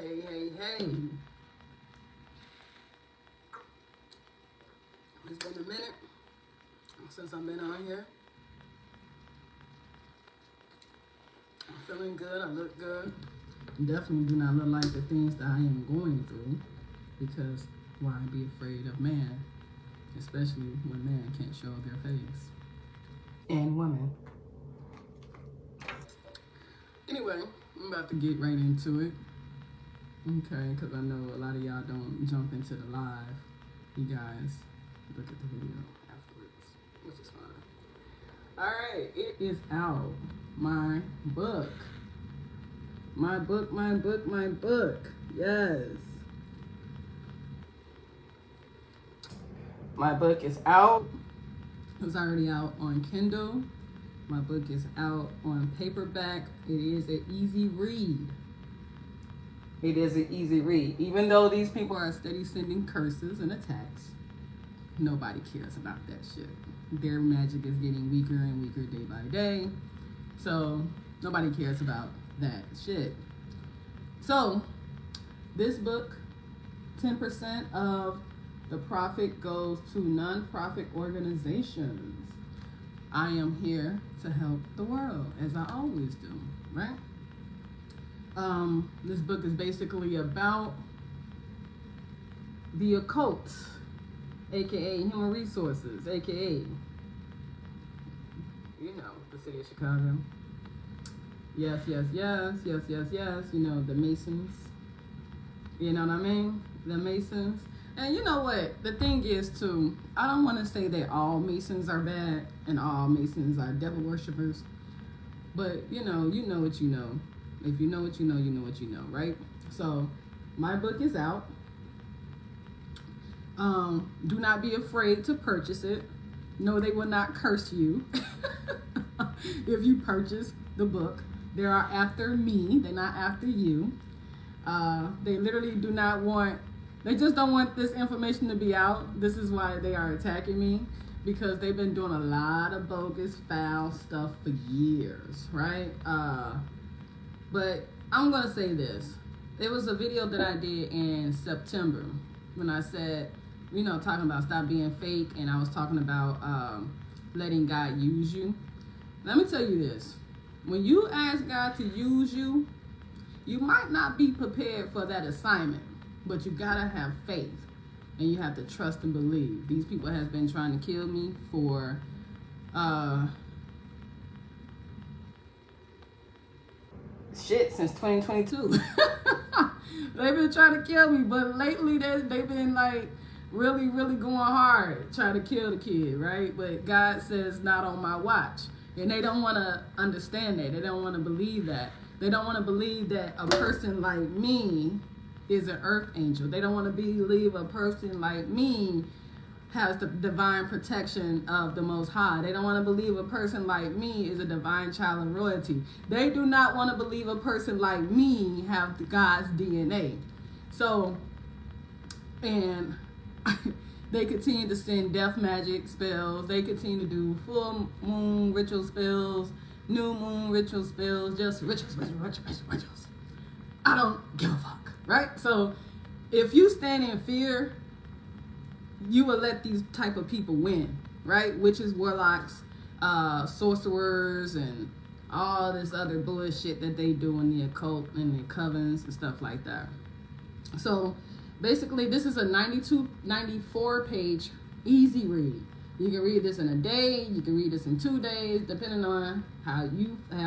Hey. It's been a minute since I've been on here. I'm feeling good. I look good. Definitely do not look like the things that I am going through, because why be afraid of man, especially when man can't show their face, and women. Anyway, I'm about to get right into it. Okay, because I know a lot of y'all don't jump into the live. You guys look at the video afterwards, which is fine. All right, it is out. My book. Yes. My book is out. It's already out on Kindle. My book is out on paperback. It is an easy read. It is an easy read. Even though these people are steady sending curses and attacks, nobody cares about that shit. Their magic is getting weaker and weaker day by day. So nobody cares about that shit. So this book, 10% of the profit goes to non-profit organizations. I am here to help the world, as I always do, right? This book is basically about the occult, aka human resources, aka, you know, the city of Chicago. Yes. You know, the Masons. You know what I mean? The Masons. And you know what? The thing is, too, I don't want to say that all Masons are bad and all Masons are devil worshippers. But, you know what you know. If you know what you know, you know what you know, right? So, my book is out. Do not be afraid to purchase it. No, they will not curse you if you purchase the book. They are after me. They're not after you. They literally do not want, they just don't want this information to be out. This is why they are attacking me, because they've been doing a lot of bogus, foul stuff for years, right? But I'm going to say this. It was a video that I did in September when I said, you know, talking about stop being fake, and I was talking about letting God use you. Let me tell you this. When you ask God to use you, you might not be prepared for that assignment, but you gotta have faith, and you have to trust and believe. These people have been trying to kill me for shit since 2022. They've been trying to kill me, but lately they've been like really going hard trying to kill the kid, right? But God says not on my watch. And they don't want to understand that. They don't want to believe that. They don't want to believe that a person like me is an earth angel. They don't want to believe a person like me has the divine protection of the Most High. They don't want to believe a person like me is a divine child of royalty. They do not want to believe a person like me have God's DNA. So, and they continue to send death magic spells. They continue to do full moon ritual spells, new moon ritual spells, just rituals. I don't give a fuck, right? So if you stand in fear, you will let these type of people win, right? Witches, warlocks, sorcerers, and all this other bullshit that they do in the occult and the covens and stuff like that. So basically, this is a 94 page easy read. You can read this in a day. You can read this in 2 days, depending on how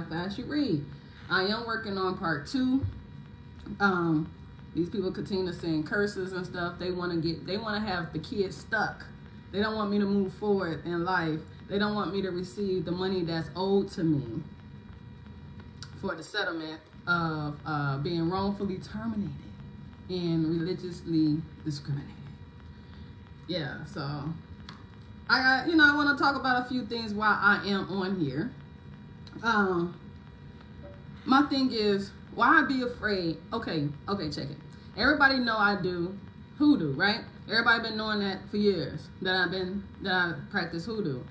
fast you read. I am working on part 2. These people continue to send curses and stuff. They want to have the kids stuck. They don't want me to move forward in life. They don't want me to receive the money that's owed to me for the settlement of being wrongfully terminated and religiously discriminated. Yeah, so I want to talk about a few things while I am on here. My thing is, why be afraid? Okay, check it. Everybody know I do hoodoo, right? Everybody been knowing that for years, that I practice hoodoo.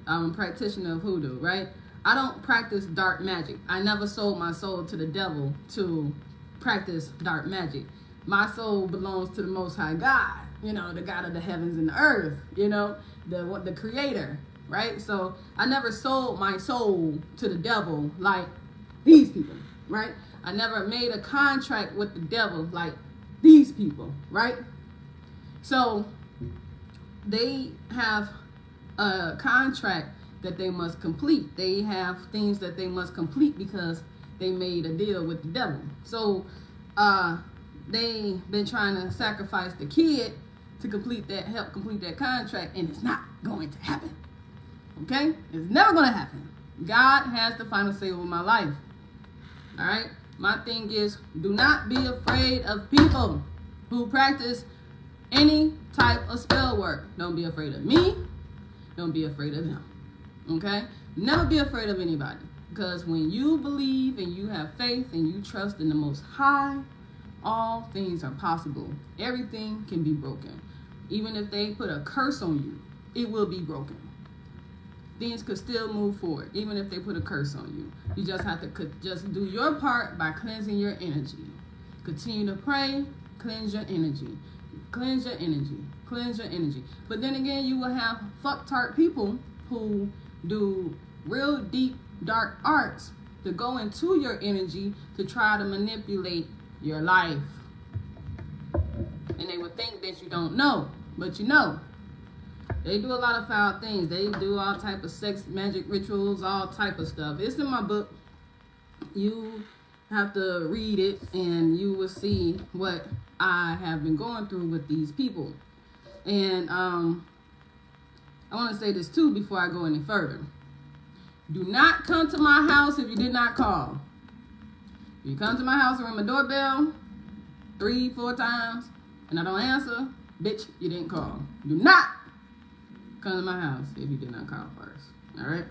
I'm a practitioner of hoodoo, right? I don't practice dark magic. I never sold my soul to the devil to practice dark magic. My soul belongs to the Most High God, you know, the God of the heavens and the earth, you know, the creator, right? So I never sold my soul to the devil like these people, right? I never made a contract with the devil like these people, right? So they have a contract that they must complete. They have things that they must complete because they made a deal with the devil. So they been trying to sacrifice the kid to help complete that contract, and it's not going to happen. Okay? It's never going to happen. God has the final say over my life. All right? My thing is, do not be afraid of people who practice any type of spell work. Don't be afraid of me. Don't be afraid of them. Okay? Never be afraid of anybody. Because when you believe and you have faith and you trust in the Most High, all things are possible. Everything can be broken. Even if they put a curse on you, it will be broken. Things could still move forward, even if they put a curse on you. You just have to just do your part by cleansing your energy. Continue to pray, cleanse your energy. Cleanse your energy. Cleanse your energy. But then again, you will have fucktard people who do real deep, dark arts to go into your energy to try to manipulate your life. And they would think that you don't know, but you know. They do a lot of foul things. They do all type of sex, magic rituals, all type of stuff. It's in my book. You have to read it and you will see what I have been going through with these people. And I want to say this too before I go any further. Do not come to my house if you did not call. If you come to my house and ring my doorbell 3-4 times and I don't answer, bitch, you didn't call. Do not come to my house if you did not call first. All right.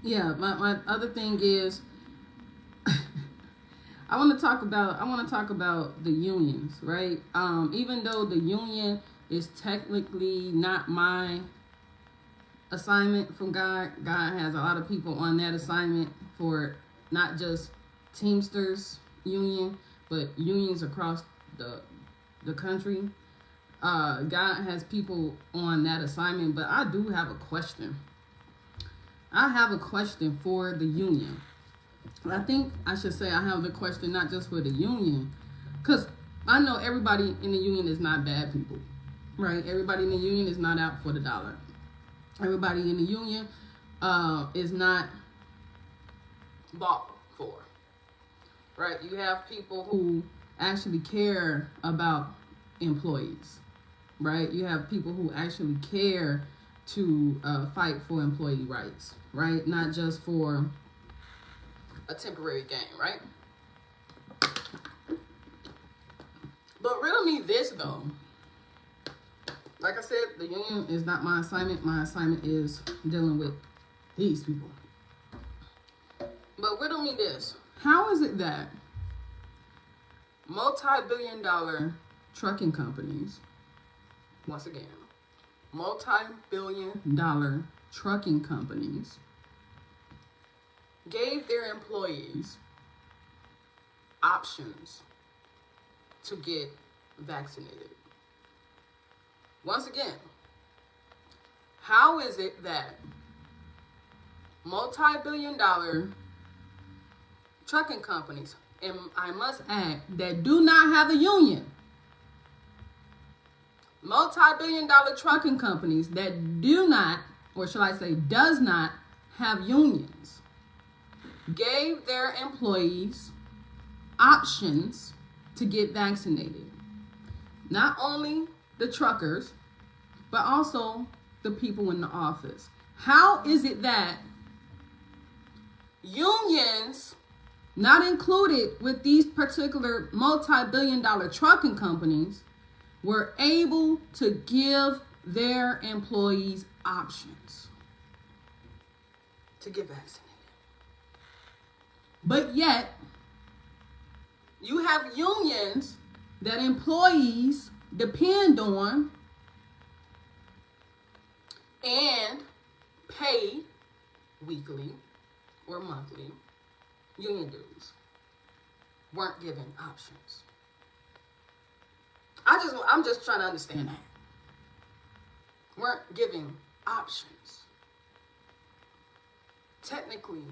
Yeah. My other thing is, I want to talk about the unions, right? Even though the union is technically not my assignment from God, God has a lot of people on that assignment for not just Teamsters union, but unions across the country. God has people on that assignment, but I do have a question. I have a question for the union. I think I should say I have the question not just for the union, because I know everybody in the union is not bad people, right? Everybody in the union is not out for the dollar. Everybody in the union is not bought for, right? You have people who actually care about employees, right? You have people who actually care to fight for employee rights, right? Not just for a temporary gain, right? But riddle me this though. Like I said, the union is not my assignment. My assignment is dealing with these people. But riddle me this. How is it that multi-billion-dollar trucking companies, once again, multi-billion-dollar trucking companies gave their employees options to get vaccinated? Once again, how is it that multi-billion-dollar trucking companies, and I must add, that do not have a union, multi-billion-dollar trucking companies that do not, or shall I say, does not have unions, gave their employees options to get vaccinated? Not only the truckers, but also the people in the office. How is it that unions, not included with these particular multi-billion-dollar trucking companies, were able to give their employees options to get vaccinated? But yet, you have unions that employees depend on and pay weekly or monthly union dues. weren't given options. I'm just trying to understand that. Weren't given options. Technically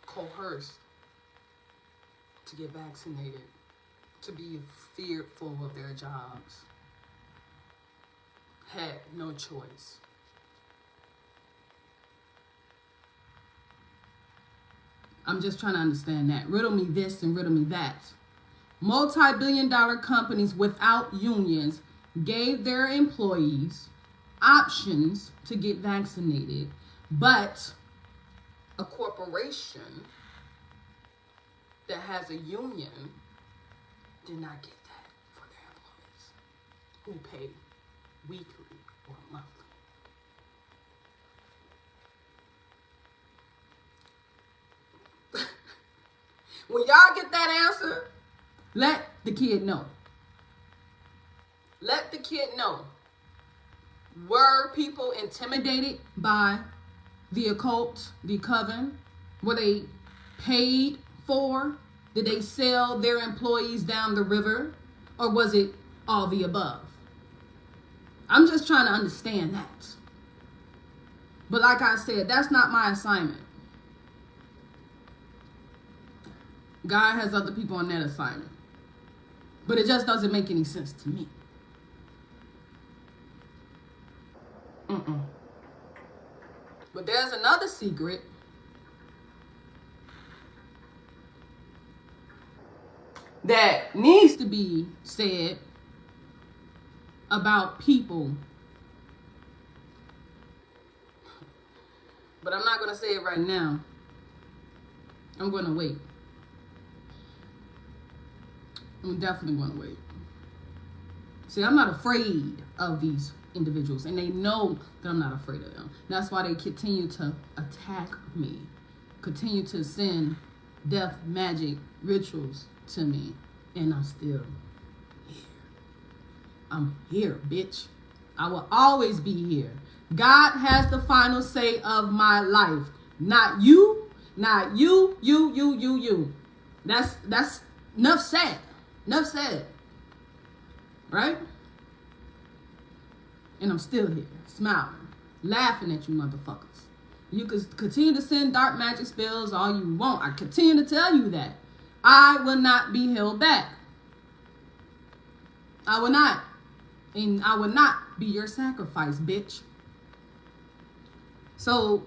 coerced to get vaccinated, to be fearful of their jobs. Had no choice. I'm just trying to understand that. Riddle me this and riddle me that. Multi-billion-dollar companies without unions gave their employees options to get vaccinated, but a corporation that has a union did not get that for their employees who pay weekly or monthly. When y'all get that answer, let the kid know. Let the kid know. Were people intimidated by the occult, the coven? Were they paid for? Did they sell their employees down the river? Or was it all the above? I'm just trying to understand that. But like I said, that's not my assignment. God has other people on that assignment. But it just doesn't make any sense to me. But there's another secret that needs to be said about people. But I'm not going to say it right now. I'm going to wait. I'm definitely going to wait. See, I'm not afraid of these individuals, and they know that I'm not afraid of them. That's why they continue to attack me, continue to send death magic rituals to me, and I'm still here. I'm here, bitch. I will always be here. God has the final say of my life, not you, not you. That's enough said. Enough said. Right? And I'm still here, smiling, laughing at you motherfuckers. You can continue to send dark magic spells all you want. I continue to tell you that. I will not be held back. I will not. And I will not be your sacrifice, bitch. So,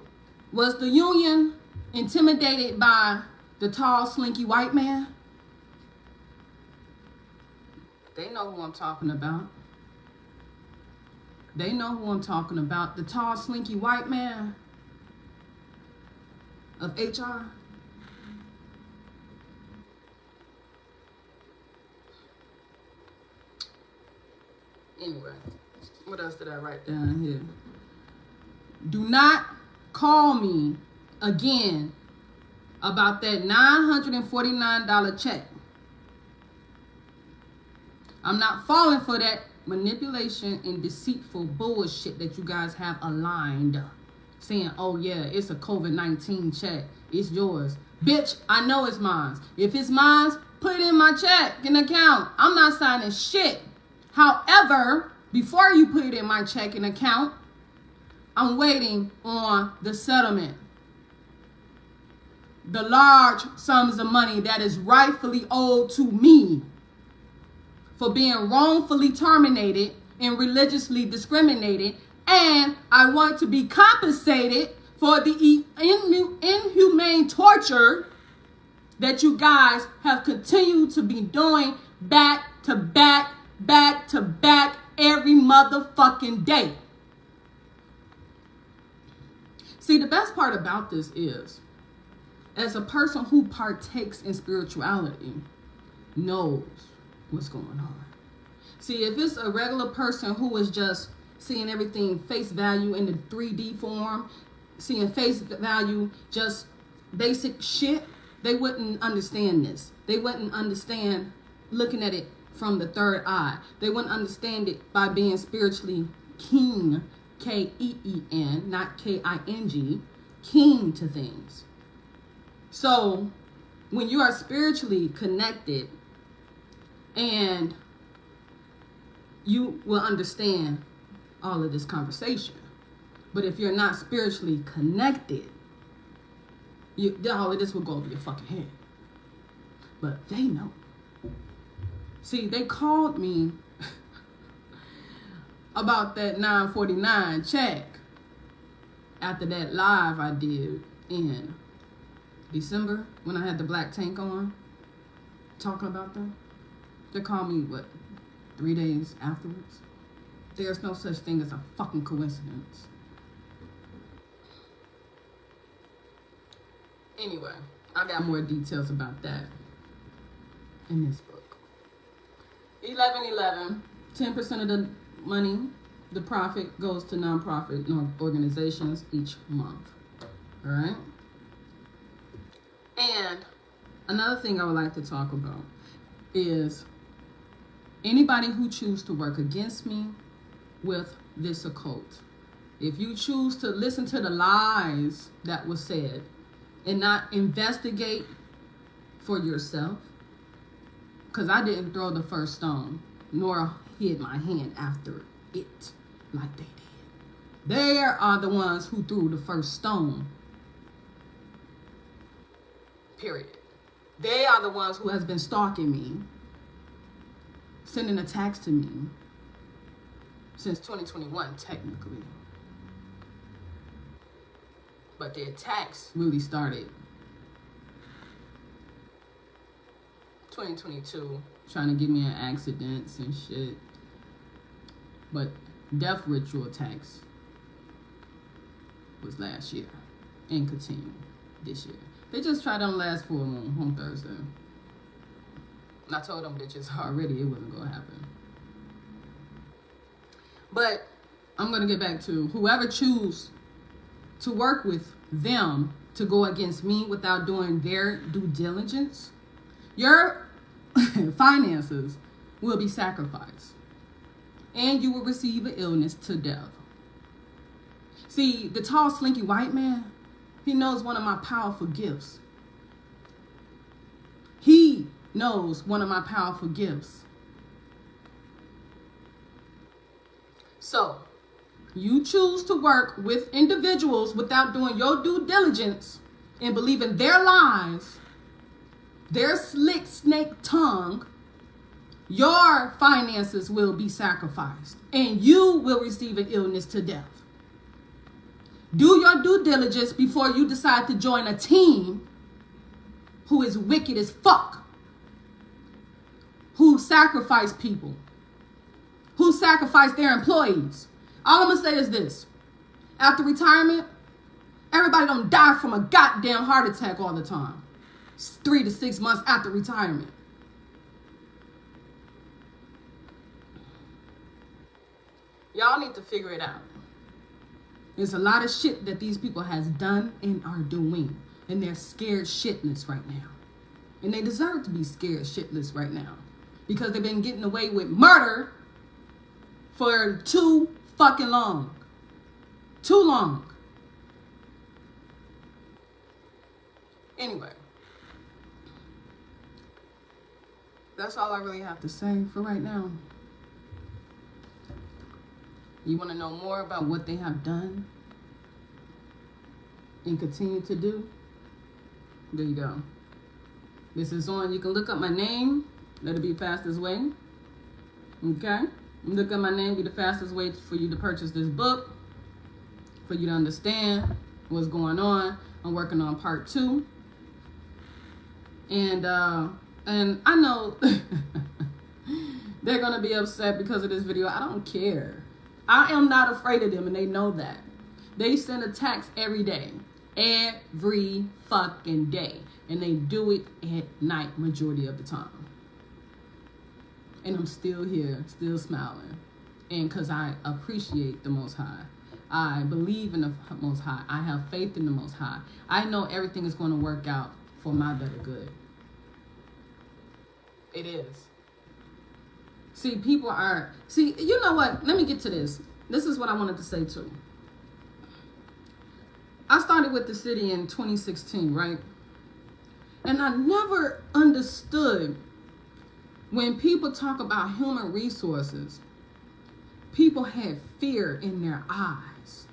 was the union intimidated by the tall, slinky white man? They know who I'm talking about. They know who I'm talking about. The tall, slinky white man of HR. Anyway, what else did I write down here? Do not call me again about that $949 check. I'm not falling for that manipulation and deceitful bullshit that you guys have aligned. Saying, oh yeah, it's a COVID-19 check. It's yours. Bitch, I know it's mine. If it's mine, put it in my checking account. I'm not signing shit. However, before you put it in my checking account, I'm waiting on the settlement. The large sums of money that is rightfully owed to me for being wrongfully terminated and religiously discriminated, and I want to be compensated for the inhumane torture that you guys have continued to be doing back to back every motherfucking day. See, the best part about this is, as a person who partakes in spirituality, knows what's going on. See, if it's a regular person who is just seeing everything face value in the 3D form, seeing face value just basic shit, they wouldn't understand this. They wouldn't understand looking at it from the third eye. They wouldn't understand it by being spiritually keen, K-E-E-N, not K-I-N-G, keen to things. So when you are spiritually connected, and you will understand all of this conversation. But if you're not spiritually connected, all of this will go over your fucking head. But they know. See, they called me about that 949 check after that live I did in December when I had the black tank on, talking about them. They called me, 3 days afterwards? There's no such thing as a fucking coincidence. Anyway, I got more details about that in this book. 1111, 10% of the money, the profit, goes to nonprofit organizations each month. All right? And another thing I would like to talk about is anybody who chooses to work against me with this occult. If you choose to listen to the lies that was said and not investigate for yourself, because I didn't throw the first stone, nor hid my hand after it like they did. They are the ones who threw the first stone. Period. They are the ones who has been stalking me, sending attacks to me since 2021, technically. But the attacks really started 2022, trying to give me an accidents and shit. But death ritual attacks was last year and continue this year. They just tried on last full moon on Thursday. And I told them bitches already it wasn't gonna happen. But I'm gonna get back to whoever choose to work with them to go against me without doing their due diligence, your finances will be sacrificed. And you will receive an illness to death. See, the tall, slinky white man, he knows one of my powerful gifts. He knows one of my powerful gifts. So, you choose to work with individuals without doing your due diligence and believing their lies, their slick snake tongue, your finances will be sacrificed and you will receive an illness to death. Do your due diligence before you decide to join a team who is wicked as fuck, who sacrifice people, who sacrifice their employees. All I'm gonna say is this: after retirement, everybody don't die from a goddamn heart attack all the time. It's 3 to 6 months after retirement. Y'all need to figure it out. There's a lot of shit that these people has done and are doing, and they're scared shitless right now. And they deserve to be scared shitless right now because they've been getting away with murder for too fucking long. Too long. Anyway, that's all I really have to say for right now. You want to know more about what they have done and continue to do? There you go. This is on. You can look up my name. That'll be the fastest way. Okay? Look up my name. Be the fastest way for you to purchase this book. For you to understand what's going on. I'm working on part 2. And I know they're going to be upset because of this video. I don't care. I am not afraid of them, and they know that. They send attacks every day. Every fucking day. And they do it at night majority of the time. And I'm still here, still smiling. And because I appreciate the Most High. I believe in the Most High. I have faith in the Most High. I know everything is going to work out for my better good. It is. See, people are... See, you know what? Let me get to this. This is what I wanted to say too. I started with the city in 2016, right? And I never understood when people talk about human resources, people had fear in their eyes.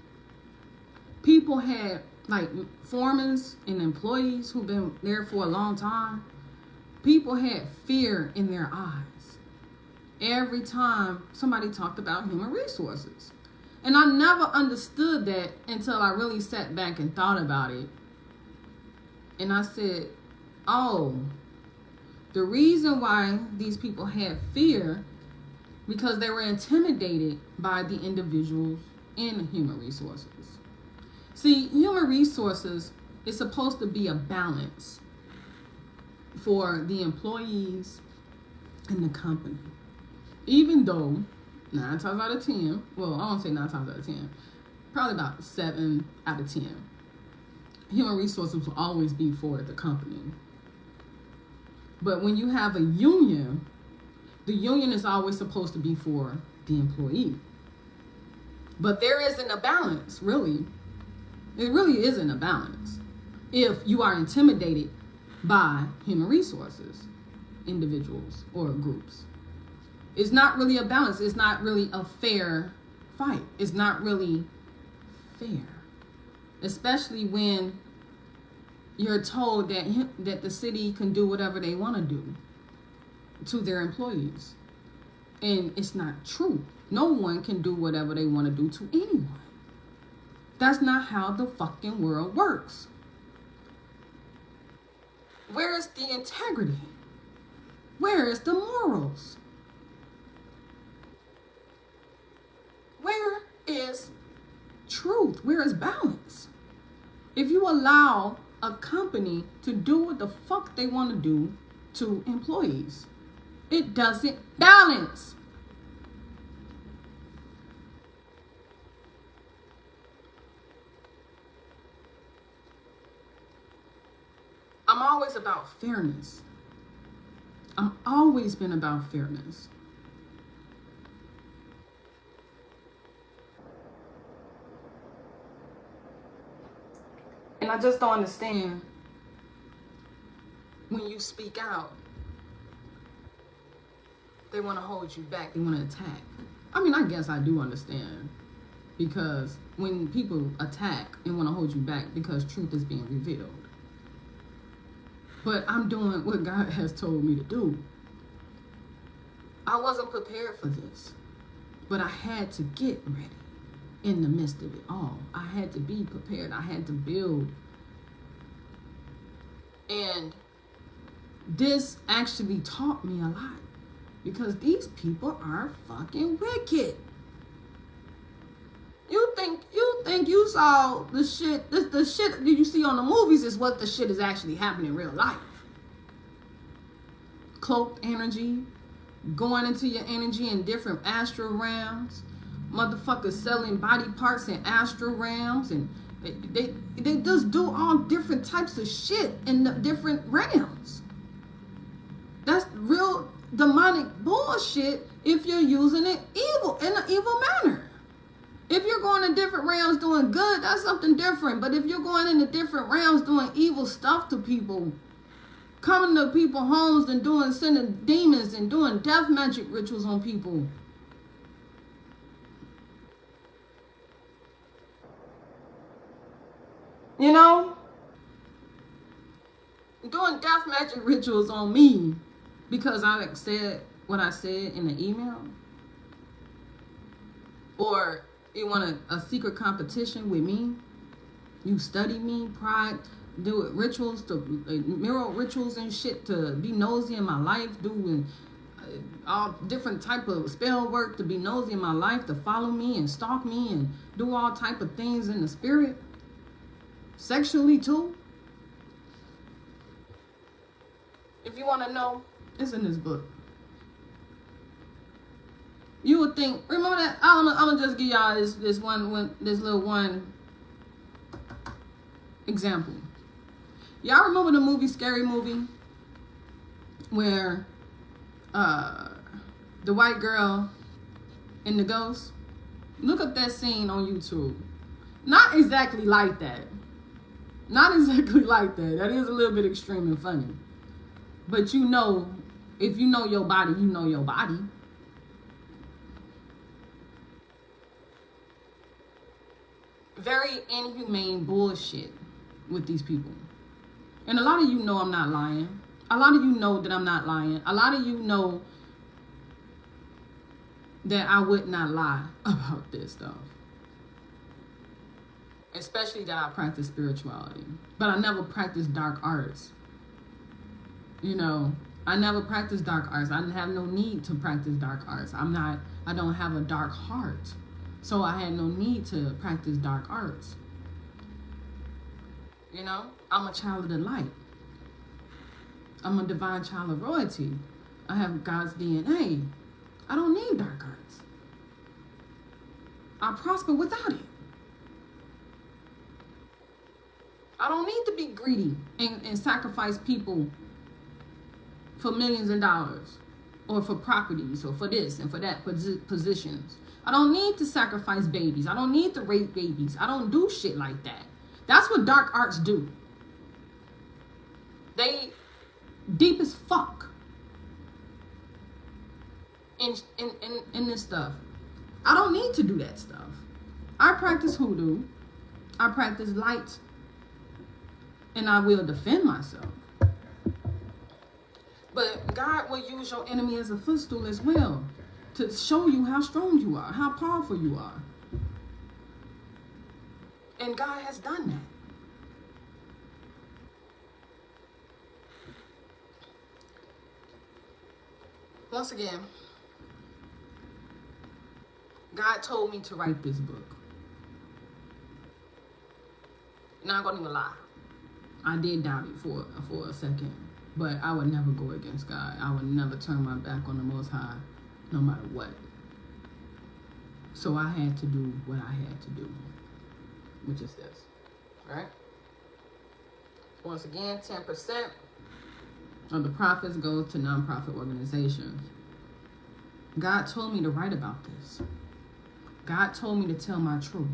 People had, like, foremen and employees who've been there for a long time. People had fear in their eyes every time somebody talked about human resources. And I never understood that until I really sat back and thought about it. And I said, oh, the reason why these people had fear, because they were intimidated by the individuals in human resources. See, human resources is supposed to be a balance for the employees and the company. Even though 9 times out of 10, well, I won't say 9 times out of 10, probably about 7 out of 10, human resources will always be for the company. But when you have a union, the union is always supposed to be for the employee. But there isn't a balance, really. It really isn't a balance if you are intimidated by human resources, individuals or groups. It's not really a balance. It's not really a fair fight. It's not really fair. Especially when you're told that the city can do whatever they want to do to their employees. And it's not true. No one can do whatever they want to do to anyone. That's not how the fucking world works. Where is the integrity? Where is the morals? Where is truth? Where is balance? If you allow a company to do what the fuck they want to do to employees, it doesn't balance. I'm always about fairness. I've always been about fairness. And I just don't understand when you speak out, they want to hold you back. They want to attack. I mean, I guess I do understand, because when people attack and want to hold you back because truth is being revealed. But I'm doing what God has told me to do. I wasn't prepared for this, but I had to get ready in the midst of it all. I had to be prepared. I had to build. And this actually taught me a lot, because these people are fucking wicked. You think you saw the shit, the shit that you see on the movies is what the shit is actually happening in real life. Cloaked energy, going into your energy in different astral realms, motherfuckers selling body parts in astral realms, and they just do all different types of shit in the different realms. That's real demonic bullshit if you're using it evil, in an evil manner. If you're going to different realms doing good, that's something different. But if you're going into different realms doing evil stuff to people, coming to people's homes and sending demons and doing death magic rituals on people, you know, doing death magic rituals on me because I said what I said in the email, or you want a secret competition with me, you study me, pride, do it rituals, to mirror rituals and shit, to be nosy in my life, doing all different type of spell work to be nosy in my life, to follow me and stalk me and do all type of things in the spirit, sexually too. If you want to know, it's in this book. You would think, remember that? I'm gonna just give y'all this little one example. Y'all remember the movie, Scary Movie, where the white girl and the ghost? Look up that scene on YouTube. Not exactly like that, Not exactly like that. That is a little bit extreme and funny. But you know, if you know your body, you know your body. Very inhumane bullshit with these people. And a lot of you know I'm not lying. A lot of you know that I'm not lying. A lot of you know that I would not lie about this stuff. Especially that I practice spirituality. But I never practiced dark arts. You know, I never practiced dark arts. I have no need to practice dark arts. I don't have a dark heart. So I had no need to practice dark arts. You know, I'm a child of the light. I'm a divine child of royalty. I have God's DNA. I don't need dark arts. I prosper without it. I don't need to be greedy and sacrifice people for millions of dollars, or for properties, or for this and for that positions. I don't need to sacrifice babies. I don't need to rape babies. I don't do shit like that. That's what dark arts do. They deep as fuck in this stuff. I don't need to do that stuff. I practice hoodoo. I practice light. And I will defend myself. But God will use your enemy as a footstool as well, to show you how strong you are, how powerful you are. And God has done that. Once again, God told me to write this book. Not gonna even lie. I did doubt it for a second. But I would never go against God. I would never turn my back on the Most High, no matter what. So I had to do what I had to do, which is this, right? Once again, 10% of the profits go to nonprofit organizations. God told me to write about this. God told me to tell my truth.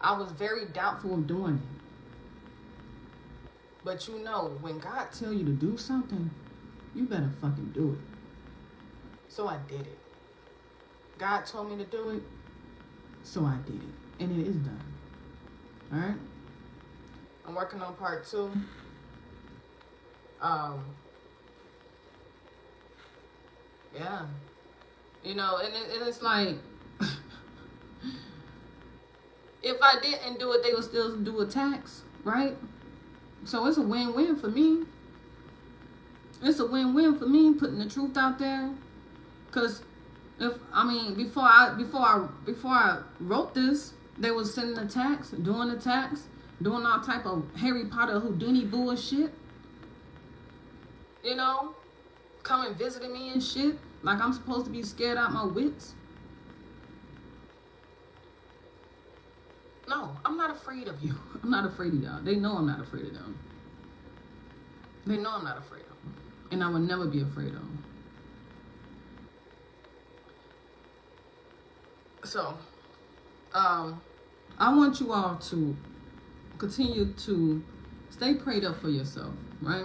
I was very doubtful of doing it. But you know, when God tell you to do something, you better fucking do it. So I did it. God told me to do it, so I did it. And it is done. Alright? I'm working on part 2. Yeah. You know, and it's like, if I didn't do it, they would still do a tax, right? So it's a win-win for me. It's a win-win for me putting the truth out there. Cause before I wrote this, they was sending the tax, doing all type of Harry Potter Houdini bullshit. You know, coming visiting me and shit, like I'm supposed to be scared out my wits. No, I'm not afraid of you. I'm not afraid of y'all. They know I'm not afraid of them. They know I'm not afraid of them. And I will never be afraid of them. So, I want you all to continue to stay prayed up for yourself, right?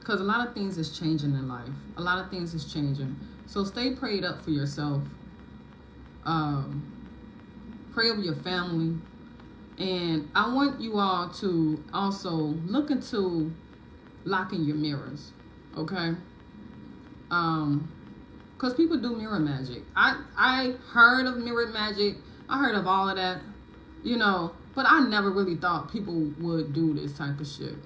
Because a lot of things is changing in life. A lot of things is changing. So stay prayed up for yourself. Pray over your family. And I want you all to also look into locking your mirrors, okay? Because people do mirror magic. I heard of mirror magic. I heard of all of that, you know, but I never really thought people would do this type of shit.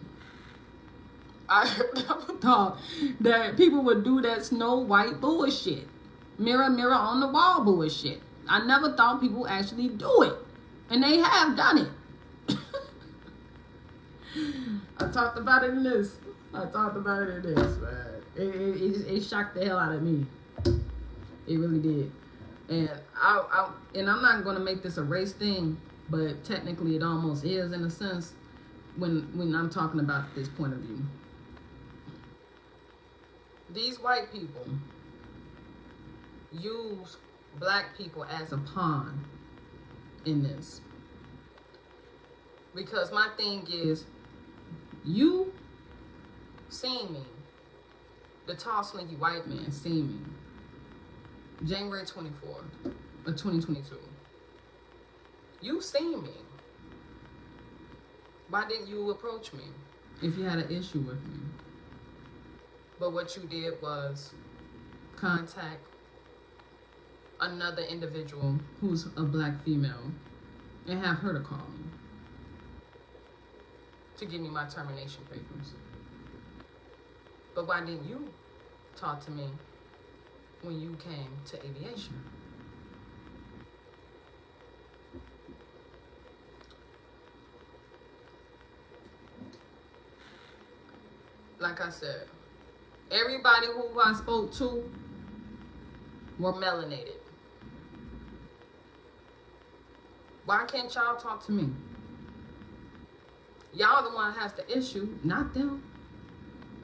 I never thought that people would do that Snow White bullshit. Mirror, mirror on the wall bullshit. I never thought people actually do it. And they have done it. I talked about it in this. Man. It shocked the hell out of me. It really did. And I'm not going to make this a race thing, but technically it almost is in a sense when I'm talking about this point of view. These white people use black people as a pawn in this. Because my thing is, you seen me, the tall, slinky white man seen me, January 24th of 2022. You seen me. Why didn't you approach me if you had an issue with me? But what you did was contact another individual who's a black female and have her to call me to give me my termination papers. But why didn't you talk to me when you came to aviation? Like I said, everybody who I spoke to were melanated. Why can't y'all talk to me? Y'all the one has the issue, not them.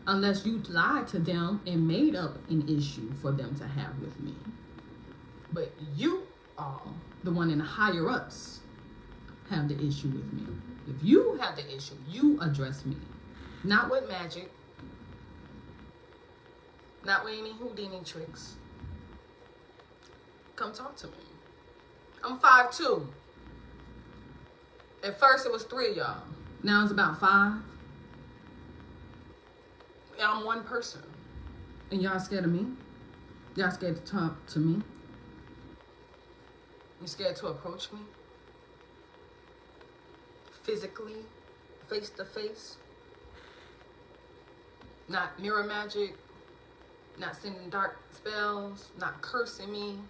Unless you lied to them and made up an issue for them to have with me. But you all, the one in the higher ups, have the issue with me. If you have the issue, you address me. Not with magic. Not with any Houdini tricks. Come talk to me. I'm 5'2". At first it was 3 of y'all. Now it's about 5. And I'm one person. And y'all scared of me? Y'all scared to talk to me? You scared to approach me? Physically? Face to face? Not mirror magic? Not sending dark spells? Not cursing me?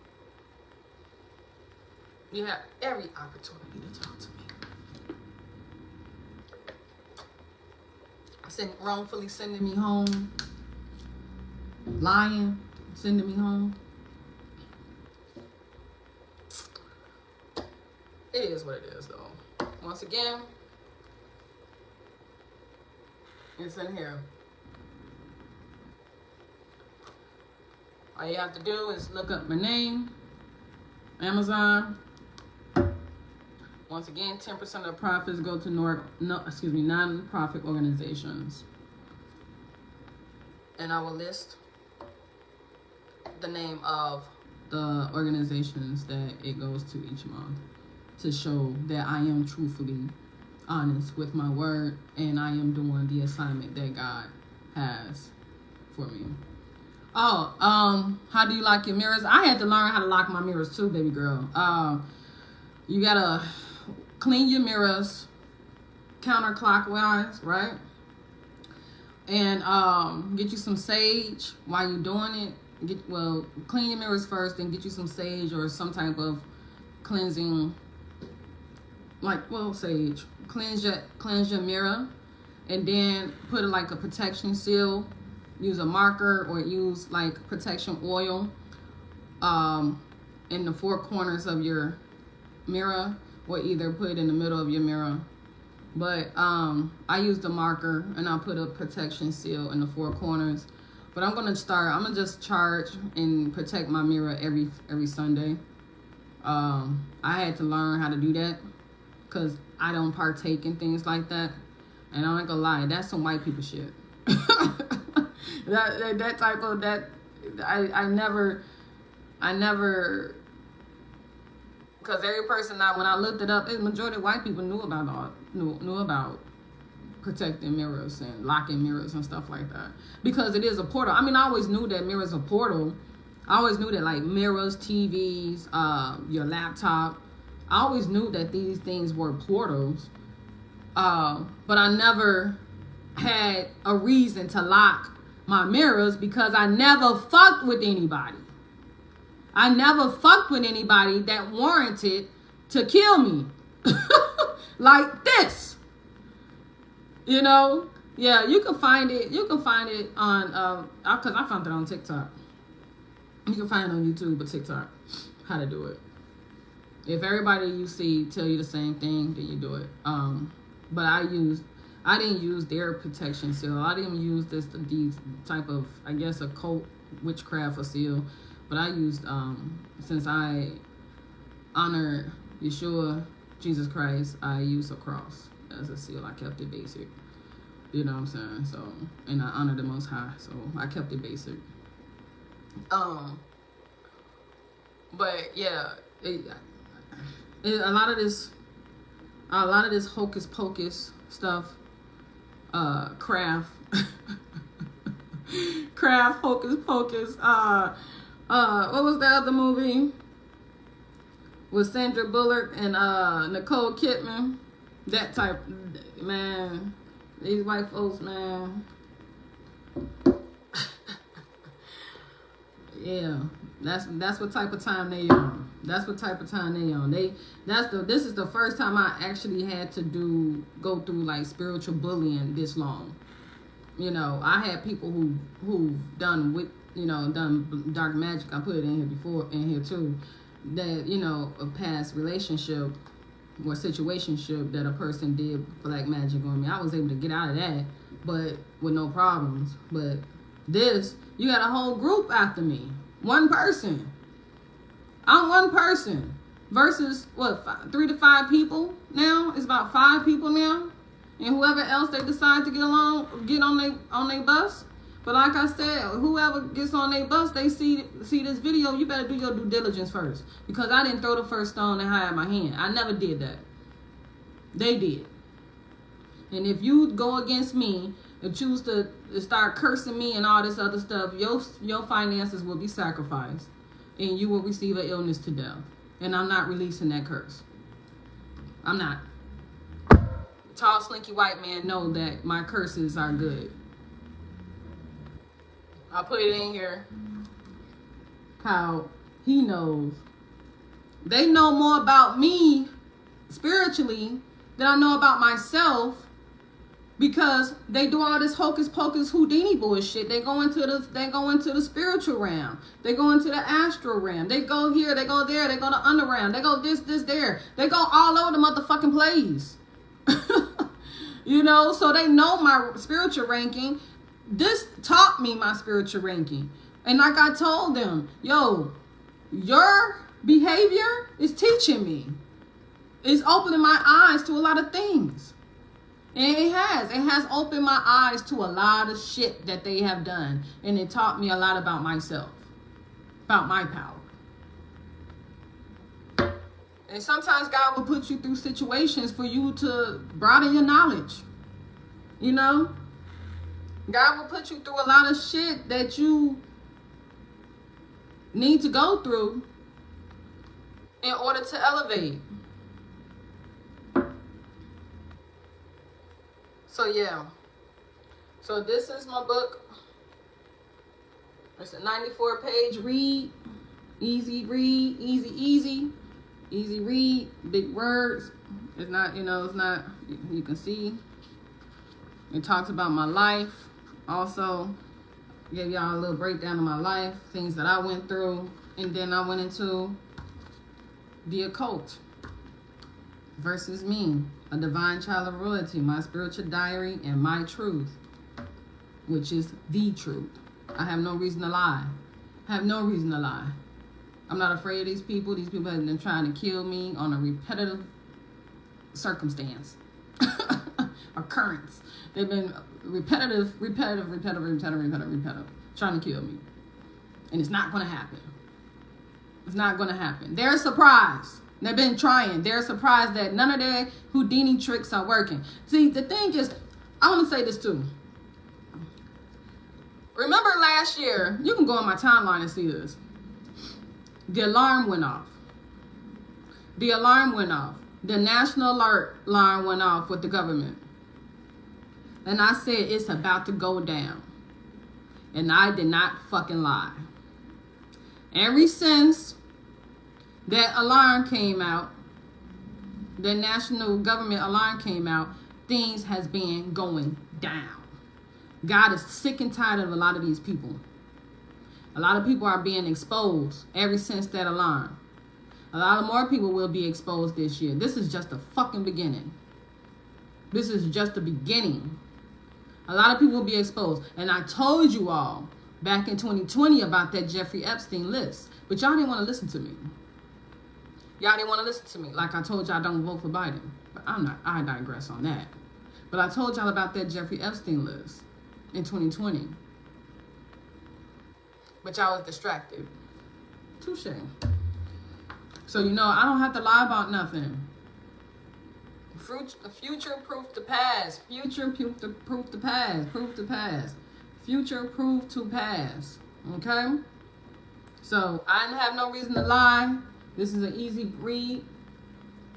You have every opportunity to talk to me. Wrongfully sending me home. Lying, sending me home. It is what it is, though. Once again, it's in here. All you have to do is look up my name, Amazon. Once again, 10% of the profits go to non-profit organizations. And I will list the name of the organizations that it goes to each month to show that I am truthfully honest with my word and I am doing the assignment that God has for me. Oh, how do you lock your mirrors? I had to learn how to lock my mirrors too, baby girl. You gotta clean your mirrors counterclockwise, right? And get you some sage while you're doing it. Clean your mirrors first, and get you some sage or some type of cleansing, sage. Cleanse your mirror, and then put like a protection seal. Use a marker or use like protection oil in the 4 corners of your mirror, or either put it in the middle of your mirror. But I used a marker and I'll put a protection seal in the 4 corners. But I'm gonna just charge and protect my mirror every Sunday. I had to learn how to do that because I don't partake in things like that. And I'm not gonna lie, that's some white people shit. I never, because every person when I looked it up, the majority of white people knew about protecting mirrors and locking mirrors and stuff like that, because it is a portal. I mean, I always knew that mirrors are a portal. I always knew that, like mirrors, TVs, your laptop. I always knew that these things were portals, but I never had a reason to lock my mirrors because I never fucked with anybody. I never fucked with anybody that warranted to kill me like this. You know? Yeah, you can find it. You can find it on because I found it on TikTok. You can find it on YouTube or TikTok how to do it. If everybody you see tell you the same thing, then you do it. But I didn't use their protection seal. I didn't use these type of, I guess, occult witchcraft or seal. But I used, since I honor Yeshua, Jesus Christ, I use a cross. as a seal. I kept it basic. You know what I'm saying? So, and I honor the Most High. So I kept it basic. But yeah, a lot of this hocus pocus stuff, craft, hocus pocus. What was the other movie with Sandra Bullock and Nicole Kidman? That type, man. These white folks, man. Yeah, that's what type of time they on. That's what type of time they on. This is the first time I actually had to go through like spiritual bullying this long. You know, I had people who've done done dark magic. I put it in here too. That, you know, a past relationship or situationship that a person did black magic on me. I was able to get out of that, but with no problems. But this, you got a whole group after me. One person. I'm one person versus what, 3 to 5 people now? It's about 5 people now, and whoever else they decide to get on their bus. But like I said, whoever gets on their bus, they see this video, you better do your due diligence first. Because I didn't throw the first stone and hide my hand. I never did that. They did. And if you go against me and choose to start cursing me and all this other stuff, your finances will be sacrificed. And you will receive an illness to death. And I'm not releasing that curse. I'm not. Tall, slinky white man know that my curses are good. I'll put it in here how he knows. They know more about me spiritually than I know about myself, because they do all this hocus pocus Houdini bullshit. They go into the spiritual realm. They go into the astral realm. They go here, they go there, they go to underground. They go this, there. They go all over the motherfucking place. You know, so they know my spiritual ranking. This taught me my spiritual ranking. And like I told them, yo, your behavior is teaching me. It's opening my eyes to a lot of things. And it has opened my eyes to a lot of shit that they have done. And it taught me a lot about myself, about my power. And sometimes God will put you through situations for you to broaden your knowledge. You know? God will put you through a lot of shit that you need to go through in order to elevate. So yeah. So this is my book. It's a 94-page read. Easy read. Easy read. Big words. It's not, you can see. It talks about my life. Also, gave y'all a little breakdown of my life, things that I went through, and then I went into the occult versus me, a divine child of royalty, my spiritual diary, and my truth, which is the truth. I have no reason to lie. I'm not afraid of these people. These people have been trying to kill me on a repetitive circumstance, occurrence. They've been repetitive, trying to kill me. And it's not going to happen. It's not going to happen. They're surprised. They've been trying. They're surprised that none of their Houdini tricks are working. See, the thing is, I want to say this too. Remember last year, you can go on my timeline and see this. The alarm went off. The national alert alarm went off with the government. And I said, it's about to go down. And I did not fucking lie. Ever since that alarm came out, the national government alarm came out, things has been going down. God is sick and tired of a lot of these people. A lot of people are being exposed ever since that alarm. A lot of more people will be exposed this year. This is just the fucking beginning. This is just the beginning. A lot of people will be exposed. And I told you all back in 2020 about that Jeffrey Epstein list. But y'all didn't want to listen to me. Like I told y'all, don't vote for Biden. But I digress on that. But I told y'all about that Jeffrey Epstein list in 2020. But y'all was distracted. Touche. So, you know, I don't have to lie about nothing. Future proof to pass. Future proof to pass. Proof to pass. Future proof to pass. Okay? So, I didn't have no reason to lie. This is an easy read.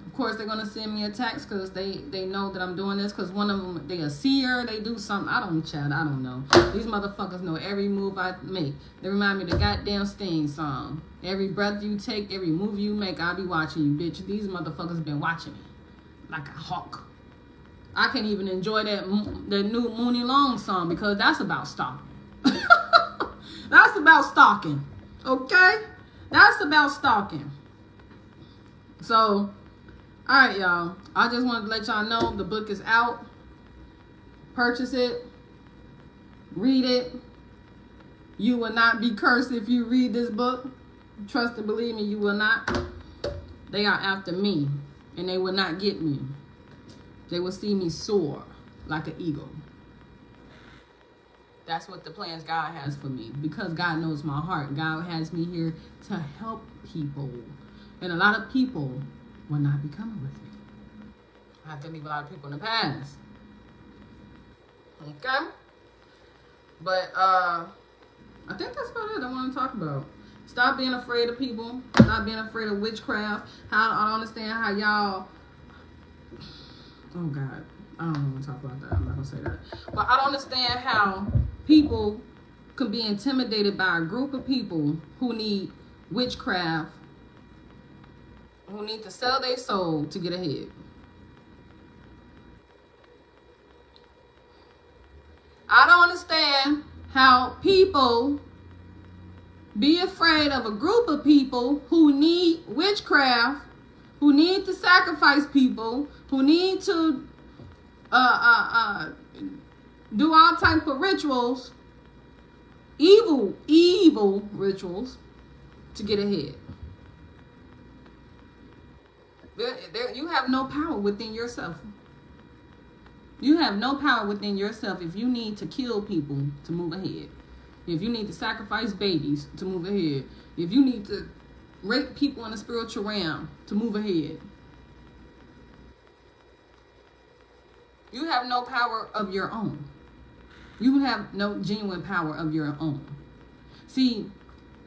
Of course, they're going to send me a text because they know that I'm doing this. Because one of them, they a seer. They do something. I don't know. These motherfuckers know every move I make. They remind me of the goddamn Sting song. Every breath you take, every move you make, I'll be watching you, bitch. These motherfuckers been watching me like a hawk. I can't even enjoy that new Mooney Long song because that's about stalking. That's about stalking. Okay? That's about stalking. So, alright, y'all. I just wanted to let y'all know the book is out. Purchase it. Read it. You will not be cursed if you read this book. Trust and believe me, you will not. They are after me. And they will not get me. They will see me soar like an eagle. That's what the plans God has for me. Because God knows my heart. God has me here to help people. And a lot of people will not be coming with me. I have to leave a lot of people in the past. Okay? But, I think that's about it I want to talk about. Stop being afraid of people. Stop being afraid of witchcraft. I don't understand how y'all... Oh, God. I don't want to talk about that. I'm not going to say that. But I don't understand how people can be intimidated by a group of people who need witchcraft, who need to sell their soul to get ahead. I don't understand how people be afraid of a group of people who need witchcraft, who need to sacrifice people, who need to do all types of rituals, evil rituals, to get ahead. You have no power within yourself. You have no power within yourself if you need to kill people to move ahead. If you need to sacrifice babies to move ahead. If you need to rape people in the spiritual realm to move ahead. You have no power of your own. You have no genuine power of your own. See,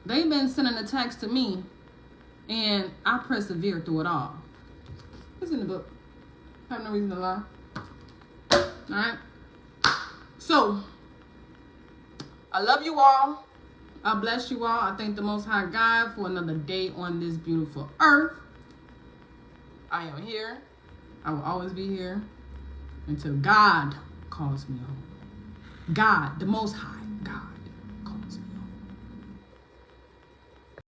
they've been sending a text to me, and I persevered through it all. It's in the book. I have no reason to lie. Alright? So, I love you all. I bless you all. I thank the Most High God for another day on this beautiful earth. I am here. I will always be here until God calls me home. God, the Most High.